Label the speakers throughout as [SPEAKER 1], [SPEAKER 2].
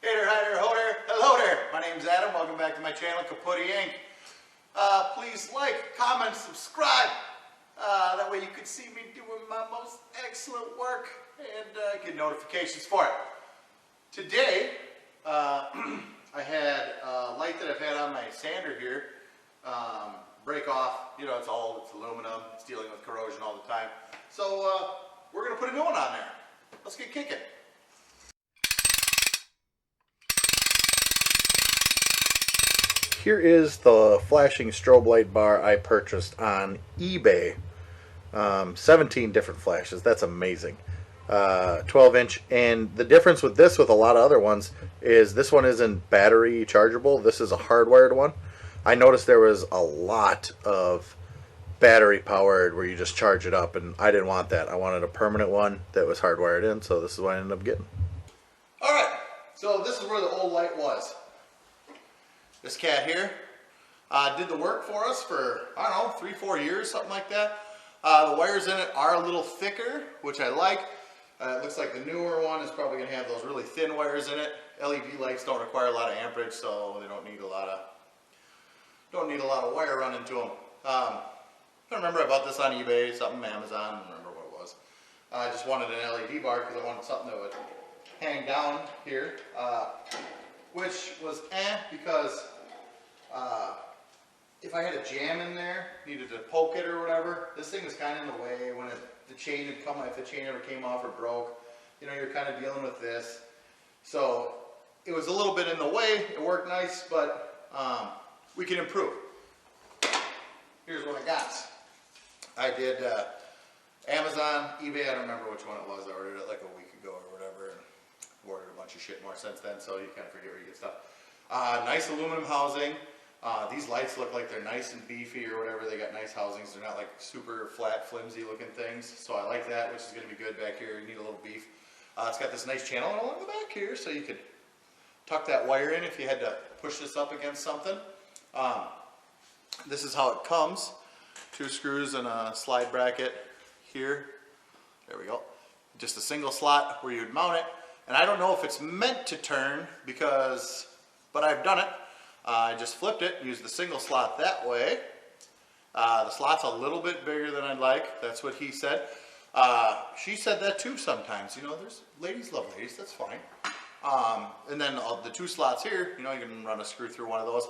[SPEAKER 1] Hey there, hi there, ho there, hello there. My name's Adam. Welcome back to my channel, Kaputy Inc. Please like, comment, subscribe. That way you can see me doing my most excellent work and get notifications for it. Today, I had a light that I've had on my sander here break off. You know, it's aluminum. It's dealing with corrosion all the time. So we're going to put a new one on there. Let's get kicking. Here is the flashing strobe light bar I purchased on eBay. 17 different flashes. That's amazing. 12-inch. And the difference with this with a lot of other ones is this one isn't battery chargeable. This is a hardwired one. I noticed there was a lot of battery powered where you just charge it up, and I didn't want that. I wanted a permanent one that was hardwired in, so this is what I ended up getting. Alright, so this is where the old light was. This cat here did the work for us for, I don't know, 3-4 years, something like that. The wires in it are a little thicker, which I like. It looks like the newer one is probably going to have those really thin wires in it. LED lights don't require a lot of amperage, so they don't need a lot of wire running to them. I remember I bought this on eBay, something Amazon, I don't remember what it was. I just wanted an LED bar because I wanted something that would hang down here, which was because if I had a jam in there, needed to poke it or whatever, this thing was kind of in the way when the chain had come, if the chain ever came off or broke, you know, you're kind of dealing with this. So it was a little bit in the way. It worked nice, but we can improve. Here's what I got. I did Amazon, eBay, I don't remember which one it was. I ordered it like a week ago or whatever, and ordered a bunch of shit more since then, so you kind of forget where you get stuff. Nice aluminum housing. These lights look like they're nice and beefy or whatever. They got nice housings. They're not like super flat, flimsy looking things. So I like that, which is going to be good back here. You need a little beef. It's got this nice channel along the back here, so you could tuck that wire in if you had to push this up against something. This is how it comes. 2 screws and a slide bracket here. There we go. Just a single slot where you'd mount it. And I don't know if it's meant to turn but I've done it. I just flipped it, used the single slot that way. The slot's a little bit bigger than I'd like. That's what he said. She said that too sometimes. You know, ladies love ladies, that's fine. And then the 2 slots here, you know, you can run a screw through one of those.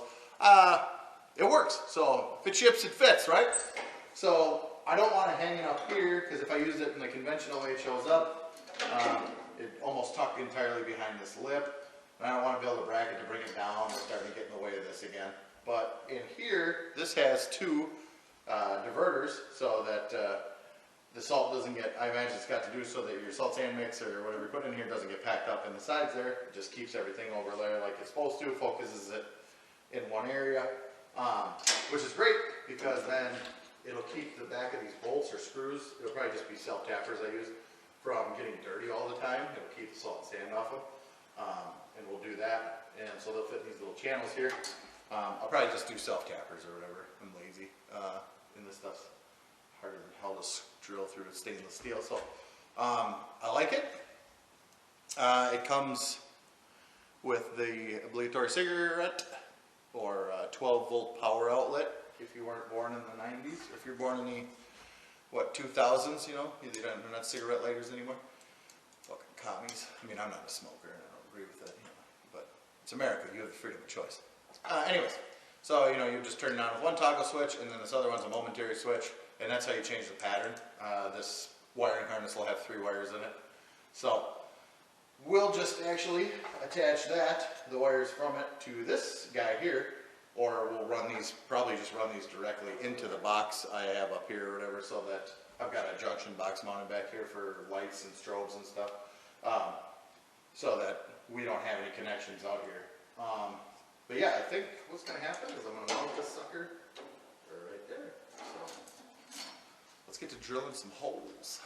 [SPEAKER 1] It works. So if it ships, it fits, right? So I don't want to hang it up here because if I use it in the conventional way it shows up, it almost tucked entirely behind this lip. And I don't want to build a bracket to bring it down. It's starting to get in the way of this again. But in here, this has 2 diverters so that the salt doesn't get, I imagine it's got to do so that your salt sand mix or whatever you put in here doesn't get packed up in the sides there. It just keeps everything over there like it's supposed to, focuses it in one area, which is great because then it'll keep the back of these bolts or screws, it'll probably just be self-tappers I use, from getting dirty all the time. It'll keep the salt and sand off them. And we'll do that, and so they'll fit in these little channels here. I'll probably just do self-tappers or whatever. I'm lazy, and this stuff's harder than hell to drill through stainless steel, so I like it. It comes with the obligatory cigarette or 12-volt power outlet if you weren't born in the 90s, or if you're born in the, 2000s, you know, they're not cigarette lighters anymore. Fucking commies. I mean, I'm not a smoker, and I don't agree with that, you know, but it's America. You have the freedom of choice. Anyways, so, you know, you just turn it on with one toggle switch, and then this other one's a momentary switch, and that's how you change the pattern. This wiring harness will have 3 wires in it. So, we'll just actually attach the wires from it to this guy here, or we'll probably just run these directly into the box I have up here or whatever, so that I've got a junction box mounted back here for lights and strobes and stuff, so that we don't have any connections out here. But yeah, I think what's going to happen is I'm going to mount this sucker right there. So let's get to drilling some holes.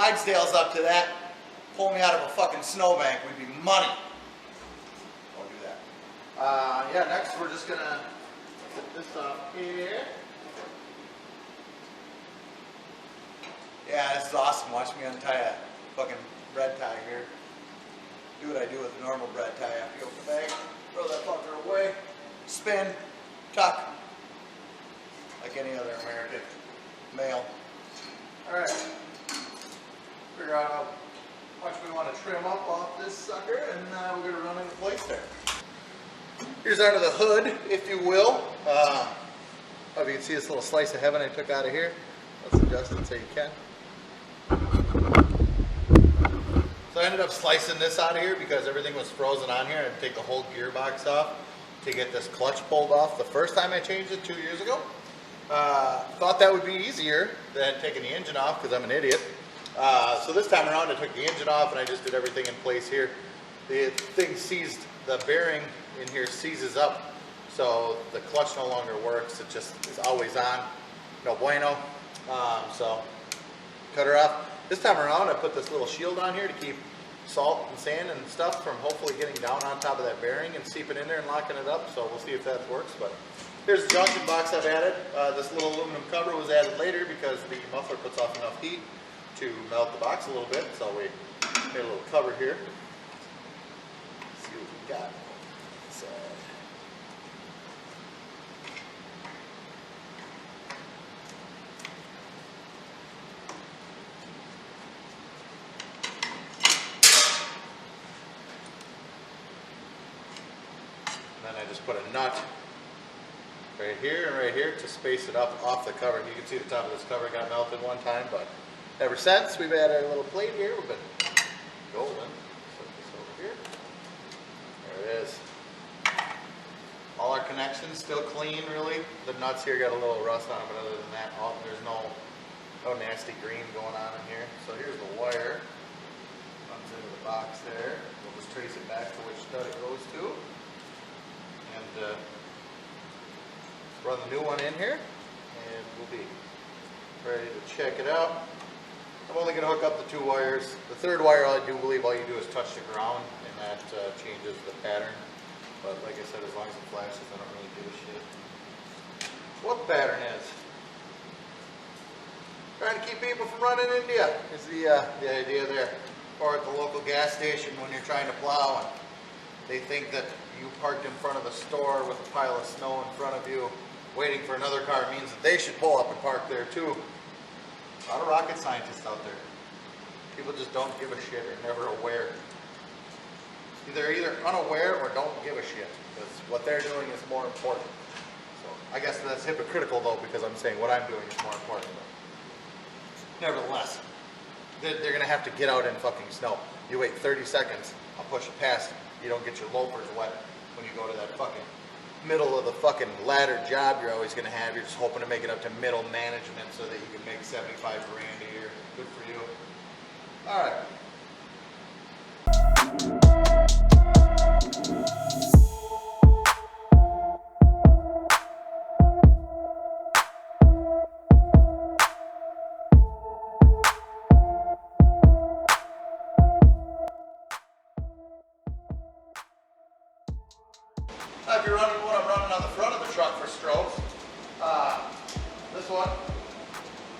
[SPEAKER 1] Clydesdales up to that, pull me out of a fucking snowbank, we'd be money. Don't do that. Yeah, next we're just gonna put this up here. Yeah, this is awesome. Watch me untie a fucking bread tie here. Do what I do with a normal bread tie. After you open the bag, throw that fucker away, spin, tuck, like any other American male. Alright, figure out how much we want to trim up off this sucker, and we're going to run into place there. Here's under the hood, if you will. If you can see this little slice of heaven I took out of here. Let's adjust it so you can. So I ended up slicing this out of here because everything was frozen on here. I had to take the whole gearbox off to get this clutch pulled off the first time I changed it 2 years ago. Thought that would be easier than taking the engine off because I'm an idiot. So this time around I took the engine off and I just did everything in place here. The thing seized, the bearing in here seizes up, so the clutch no longer works. It just is always on. No bueno. So cut her off. This time around I put this little shield on here to keep salt and sand and stuff from hopefully getting down on top of that bearing and seeping in there and locking it up. So we'll see if that works. But here's the junction box I've added. This little aluminum cover was added later because the muffler puts off enough heat to melt the box a little bit. So we made a little cover here. Let's see what we got. Then I just put a nut right here and right here to space it up off the cover. You can see the top of this cover got melted one time, but ever since we've had our little plate here, we've been golden. Put this over here. There it is. All our connections still clean, really. The nuts here got a little rust on them, but other than that, there's no nasty green going on in here. So here's the wire. Runs into the box there. We'll just trace it back to which stud it goes to. And run the new one in here, and we'll be ready to check it out. I'm only going to hook up the 2 wires. The third wire, I do believe all you do is touch the ground, and that changes the pattern. But like I said, as long as it flashes, I don't really give a shit what the pattern is. Trying to keep people from running into you is the idea there. Or at the local gas station when you're trying to plow, and they think that you parked in front of a store with a pile of snow in front of you waiting for another car means that they should pull up and park there too. A lot of rocket scientists out there. People just don't give a shit or never aware. They're either unaware or don't give a shit, because what they're doing is more important. So I guess that's hypocritical though, because I'm saying what I'm doing is more important. But nevertheless, they're going to have to get out in fucking snow. You wait 30 seconds, I'll push it past. You don't get your loafers wet when you go to that fucking middle of the fucking ladder job you're always going to have. You're just hoping to make it up to middle management so that you can make 75 grand a year. Good for you. All right. If you're running what I'm running on the front of the truck for strobes, this one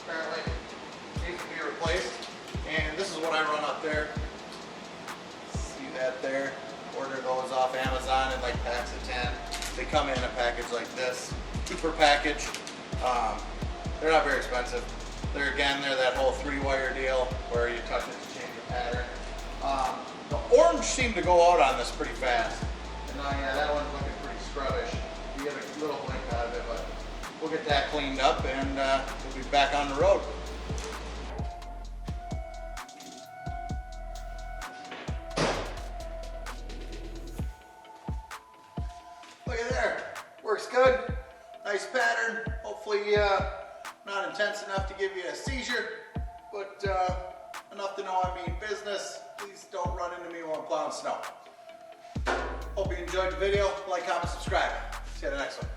[SPEAKER 1] apparently needs to be replaced, and this is what I run up there. See that there? Order those off Amazon in like packs of 10. They come in a package like this, super package. They're not very expensive. They're that whole 3-wire deal where you touch it to change the pattern. The orange seemed to go out on this pretty fast. Yeah, that one's looking pretty scrubbish. You get a little blink out of it, but we'll get that cleaned up and we'll be back on the road. Look at there. Works good. Nice pattern. Hopefully not intense enough to give you a seizure, but enough to know I mean business. Please don't run into me while I'm plowing snow. Hope you enjoyed the video. Like, comment, subscribe. See you in the next one.